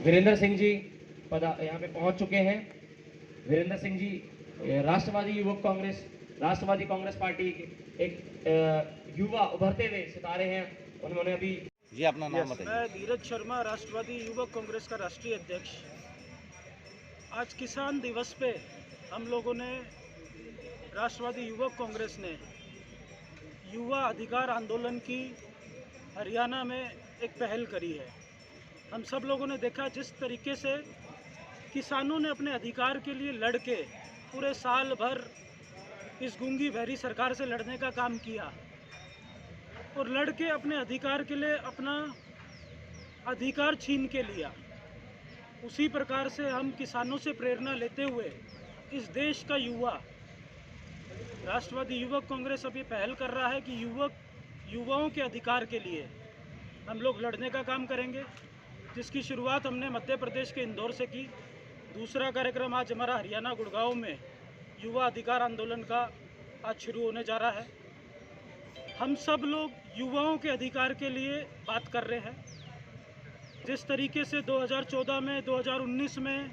वीरेंद्र सिंह जी यहाँ पे पहुंच चुके हैं। वीरेंद्र सिंह जी राष्ट्रवादी युवक कांग्रेस, राष्ट्रवादी कांग्रेस पार्टी के एक युवा उभरते हुए सितारे हैं। उन्होंने अभी जी अपना नाम बताइए। मैं धीरज शर्मा, राष्ट्रवादी युवक कांग्रेस का राष्ट्रीय अध्यक्ष। आज किसान दिवस पे हम लोगों ने, राष्ट्रवादी युवक कांग्रेस ने युवा अधिकार आंदोलन की हरियाणा में एक पहल करी है। हम सब लोगों ने देखा जिस तरीके से किसानों ने अपने अधिकार के लिए लड़ के पूरे साल भर इस गूंगी बहरी सरकार से लड़ने का काम किया और लड़ के अपने अधिकार के लिए अपना अधिकार छीन के लिया। उसी प्रकार से हम किसानों से प्रेरणा लेते हुए इस देश का युवा, राष्ट्रवादी युवक कांग्रेस अब ये पहल कर रहा है कि युवाओं के अधिकार के लिए हम लोग लड़ने का काम करेंगे, जिसकी शुरुआत हमने मध्य प्रदेश के इंदौर से की। दूसरा कार्यक्रम आज हमारा हरियाणा गुड़गांव में युवा अधिकार आंदोलन का आज शुरू होने जा रहा है। हम सब लोग युवाओं के अधिकार के लिए बात कर रहे हैं। जिस तरीके से 2014 में, 2019 में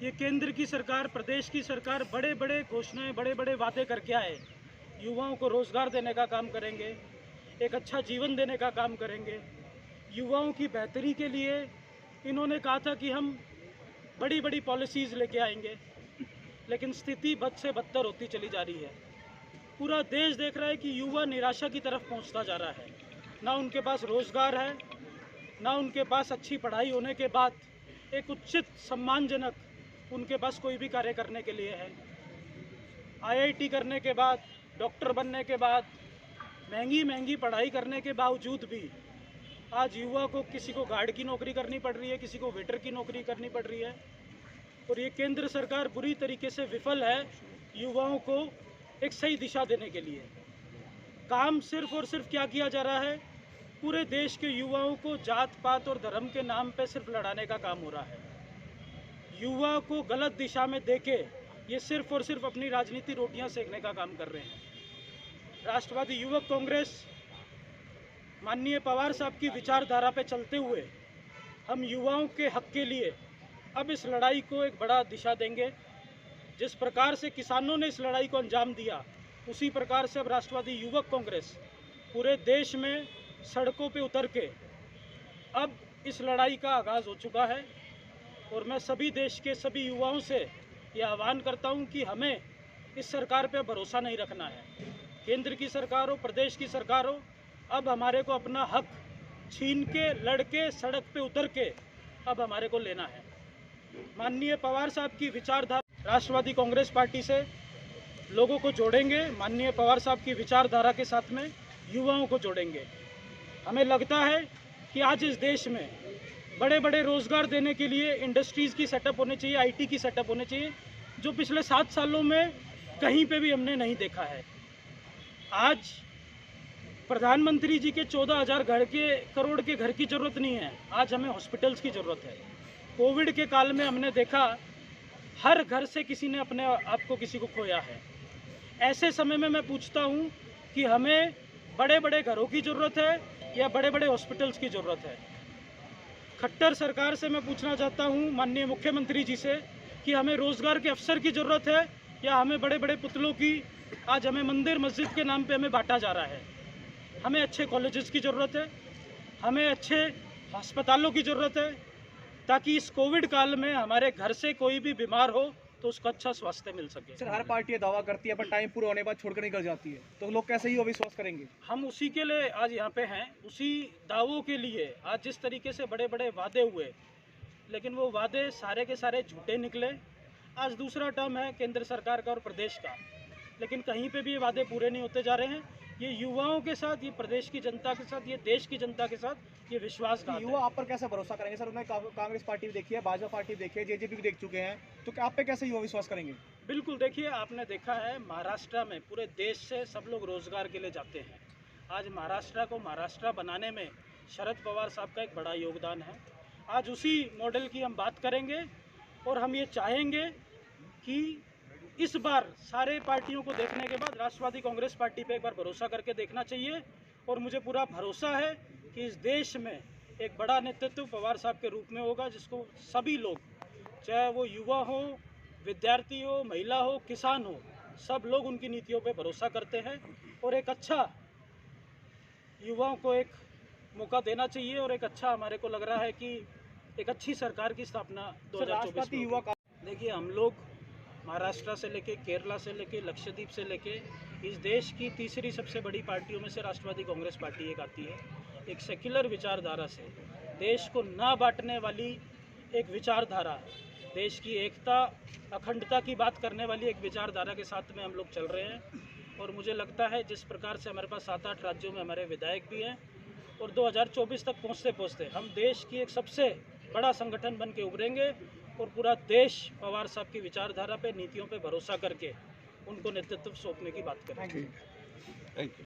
ये केंद्र की सरकार, प्रदेश की सरकार बड़े बड़े घोषणाएं, बड़े बड़े वादे करके आए। युवाओं को रोज़गार देने का काम करेंगे, एक अच्छा जीवन देने का काम करेंगे। युवाओं की बेहतरी के लिए इन्होंने कहा था कि हम बड़ी बड़ी पॉलिसीज़ लेके आएंगे, लेकिन स्थिति बद से बदतर होती चली जा रही है। पूरा देश देख रहा है कि युवा निराशा की तरफ पहुंचता जा रहा है। ना उनके पास रोज़गार है, ना उनके पास अच्छी पढ़ाई होने के बाद एक उचित सम्मानजनक उनके पास कोई भी कार्य करने के लिए है। आईआईटी करने के बाद, डॉक्टर बनने के बाद, महंगी महंगी पढ़ाई करने के बावजूद भी आज युवा को, किसी को गार्ड की नौकरी करनी पड़ रही है, किसी को वेटर की नौकरी करनी पड़ रही है। और ये केंद्र सरकार बुरी तरीके से विफल है युवाओं को एक सही दिशा देने के लिए। काम सिर्फ और सिर्फ क्या किया जा रहा है, पूरे देश के युवाओं को जात पात और धर्म के नाम पे सिर्फ लड़ाने का काम हो रहा है। युवा को गलत दिशा में देके ये सिर्फ और सिर्फ अपनी राजनीति रोटियां सेकने का काम कर रहे हैं। राष्ट्रवादी युवक कांग्रेस माननीय पवार साहब की विचारधारा पे चलते हुए हम युवाओं के हक के लिए अब इस लड़ाई को एक बड़ा दिशा देंगे। जिस प्रकार से किसानों ने इस लड़ाई को अंजाम दिया, उसी प्रकार से अब राष्ट्रवादी युवक कांग्रेस पूरे देश में सड़कों पे उतर के अब इस लड़ाई का आगाज़ हो चुका है। और मैं सभी देश के सभी युवाओं से ये आह्वान करता हूं कि हमें इस सरकार पे भरोसा नहीं रखना है। केंद्र की सरकार हो, प्रदेश की सरकार हो, अब हमारे को अपना हक छीन के, लड़ के, सड़क पे उतर के अब हमारे को लेना है। माननीय पवार साहब की विचारधारा, राष्ट्रवादी कांग्रेस पार्टी से लोगों को जोड़ेंगे, माननीय पवार साहब की विचारधारा के साथ में युवाओं को जोड़ेंगे। हमें लगता है कि आज इस देश में बड़े बड़े रोज़गार देने के लिए इंडस्ट्रीज़ की सेटअप होने चाहिए, आईटी की सेटअप होने चाहिए, जो पिछले 7 सालों में कहीं पे भी हमने नहीं देखा है। आज प्रधानमंत्री जी के 14,000 करोड़ के घर की ज़रूरत नहीं है, आज हमें हॉस्पिटल्स की ज़रूरत है। कोविड के काल में हमने देखा हर घर से किसी ने अपने आप को, किसी को खोया है। ऐसे समय में मैं पूछता हूँ कि हमें बड़े बड़े घरों की ज़रूरत है या बड़े बड़े हॉस्पिटल्स की ज़रूरत है। खट्टर सरकार से मैं पूछना चाहता हूँ, माननीय मुख्यमंत्री जी से, कि हमें रोज़गार के अवसर की ज़रूरत है या हमें बड़े बड़े पुतलों की, आज हमें मंदिर मस्जिद के नाम पे हमें बांटा जा रहा है। हमें अच्छे कॉलेजेस की ज़रूरत है, हमें अच्छे अस्पतालों की ज़रूरत है, ताकि इस कोविड काल में हमारे घर से कोई भी बीमार हो तो उसको अच्छा स्वास्थ्य मिल सके। सर, हर पार्टी दावा करती है पर टाइम पूरा होने के बाद छोड़कर निकल जाती है, तो लोग कैसे ही वो विश्वास करेंगे? हम उसी के लिए आज यहाँ पे हैं, उसी दावों के लिए। आज जिस तरीके से बड़े बड़े वादे हुए, लेकिन वो वादे सारे के सारे झूठे निकले। आज दूसरा टर्म है केंद्र सरकार का और प्रदेश का, लेकिन कहीं पे भी ये वादे पूरे नहीं होते जा रहे हैं। ये युवाओं के साथ, ये प्रदेश की जनता के साथ, ये देश की जनता के साथ ये विश्वासघात है। युवा आप पर कैसे भरोसा करेंगे? सर, उन्होंने कांग्रेस पार्टी भी देखी है, भाजपा पार्टी भी देखी है, जेजेपी भी देख चुके हैं, तो क्या आप पे कैसे युवा विश्वास करेंगे? बिल्कुल, देखिए, आपने देखा है महाराष्ट्र में पूरे देश से सब लोग रोजगार के लिए जाते हैं। आज महाराष्ट्र को महाराष्ट्र बनाने में शरद पवार साहब का एक बड़ा योगदान है। आज उसी मॉडल की हम बात करेंगे और हम ये चाहेंगे कि इस बार सारे पार्टियों को देखने के बाद राष्ट्रवादी कांग्रेस पार्टी पे एक बार भरोसा करके देखना चाहिए। और मुझे पूरा भरोसा है कि इस देश में एक बड़ा नेतृत्व पवार साहब के रूप में होगा, जिसको सभी लोग, चाहे वो युवा हो, विद्यार्थी हो, महिला हो, किसान हो, सब लोग उनकी नीतियों पे भरोसा करते हैं। और एक अच्छा युवाओं को एक मौका देना चाहिए और एक अच्छा, हमारे को लग रहा है कि एक अच्छी सरकार की स्थापना 2024 राष्ट्रपति में युवा होगी। देखिए, हम लोग महाराष्ट्र से लेके, केरला से लेके, लक्षद्वीप से लेके, इस देश की तीसरी सबसे बड़ी पार्टियों में से राष्ट्रवादी कांग्रेस पार्टी एक आती है। एक सेक्युलर विचारधारा से, देश को ना बांटने वाली एक विचारधारा, देश की एकता, अखंडता की बात करने वाली एक विचारधारा के साथ में हम लोग चल रहे हैं। और मुझे लगता है जिस प्रकार से हमारे पास 7-8 राज्यों में हमारे विधायक भी हैं, और 2024 तक पहुँचते पहुँचते हम देश की एक सबसे बड़ा संगठन बन के उभरेंगे और पूरा देश पवार साहब की विचारधारा पे, नीतियों पे भरोसा करके उनको नेतृत्व सौंपने की बात करेंगे। Thank you.